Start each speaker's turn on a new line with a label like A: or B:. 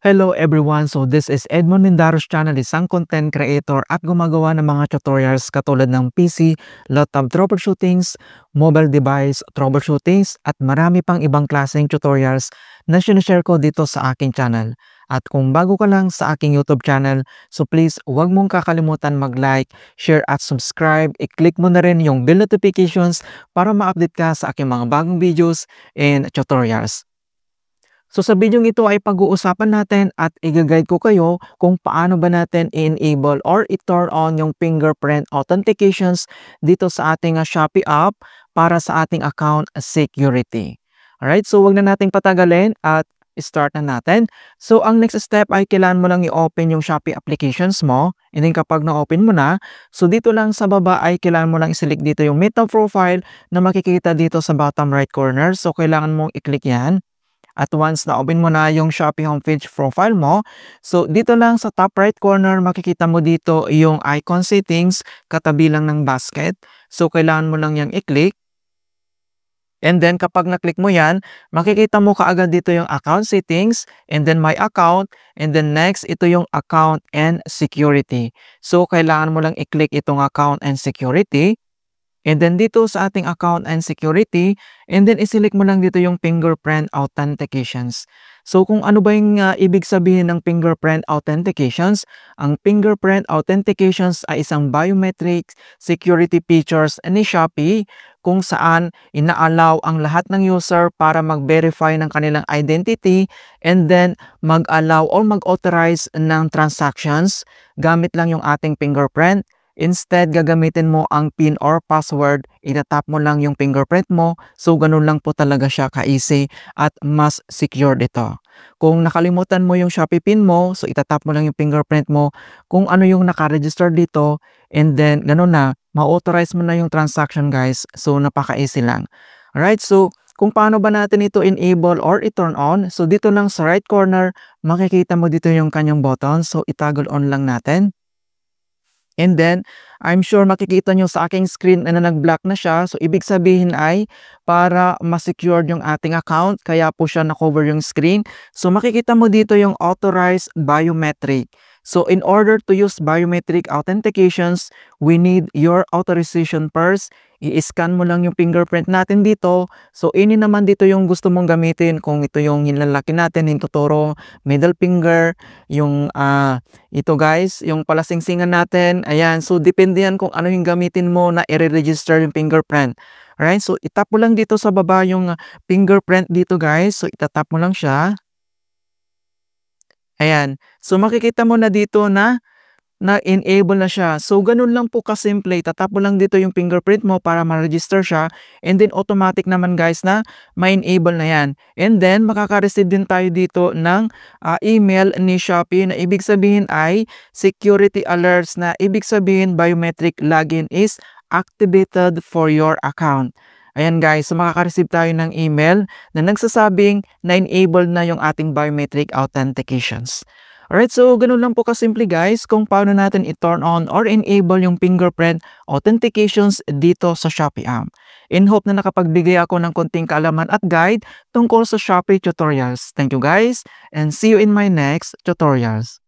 A: Hello everyone! So this is Edmond Mindaros channel, isang content creator at gumagawa ng mga tutorials katulad ng PC, laptop troubleshootings, mobile device troubleshootings at marami pang ibang klaseng tutorials na sinashare ko dito sa aking channel. At kung bago ka lang sa aking YouTube channel, so please huwag mong kakalimutan mag-like, share at subscribe. I-click mo na rin yung bell notifications para ma-update ka sa aking mga bagong videos and tutorials. So sa video ito ay pag-uusapan natin at i-guide ko kayo kung paano ba natin i-enable or i-turn on yung fingerprint authentications dito sa ating Shopee app para sa ating account security. Alright, so wag na nating patagalin at start na natin. So ang next step ay kailangan mo lang i-open yung Shopee applications mo. And then kapag na-open mo na, so dito lang sa baba ay kailangan mo lang i-select dito yung meta profile na makikita dito sa bottom right corner. So kailangan mong i-click yan. At once na-open mo na yung Shopee homepage profile mo, so dito lang sa top right corner makikita mo dito yung icon settings katabi lang ng basket. So kailangan mo lang yang i-click. And then kapag na-click mo yan, makikita mo kaagad dito yung account settings and then my account and then next ito yung account and security. So kailangan mo lang i-click itong account and security. And then dito sa ating account and security, and then i-select mo lang dito yung fingerprint authentications. So kung ano ba yung ibig sabihin ng fingerprint authentications? Ang fingerprint authentications ay isang biometric security features ni Shopee kung saan ina-allow ang lahat ng user para mag-verify ng kanilang identity and then mag-allow or mag-authorize ng transactions gamit lang yung ating fingerprint. Instead, gagamitin mo ang PIN or password, itatap mo lang yung fingerprint mo, so ganun lang po talaga siya ka-easy at mas secure ito. Kung nakalimutan mo yung Shopee PIN mo, so itatap mo lang yung fingerprint mo, kung ano yung nakaregister dito, and then ganun na, ma-authorize mo na yung transaction guys, so napaka-easy lang. Alright, so kung paano ba natin ito enable or i-turn on, so dito lang sa right corner, makikita mo dito yung kanyang button, so i-toggle on lang natin. And then, I'm sure makikita nyo sa aking screen na nag-block na siya. So, ibig sabihin ay para ma-secure yung ating account. Kaya po siya na-cover yung screen. So, makikita mo dito yung authorized biometric. So, in order to use biometric authentications, we need your authorization first. I-scan mo lang yung fingerprint natin dito. So, ini naman dito yung gusto mong gamitin. Kung ito yung nilalaki natin, yung tuturo, middle finger, yung ito guys, yung palasingsingan natin. Ayan, so depende yan kung ano yung gamitin mo na i-register yung fingerprint. Alright, so itap mo lang dito sa baba yung fingerprint dito guys. So, itatap mo lang siya. Ayan. So, makikita mo na dito na na-enable na siya. So, ganun lang po kasimple. Tatap mo lang dito yung fingerprint mo para ma-register siya. And then, automatic naman guys na ma-enable na yan. And then, makaka-receive din tayo dito ng email ni Shopee na ibig sabihin ay security alerts na ibig sabihin biometric login is activated for your account. Ayan guys, so makaka-receive tayo ng email na nagsasabing na-enable na yung ating biometric authentications. Alright, so ganun lang po kasimple guys kung paano natin i-turn on or enable yung fingerprint authentications dito sa Shopee app. In hope na nakapagbigay ako ng konting kaalaman at guide tungkol sa Shopee tutorials. Thank you guys and see you in my next tutorials.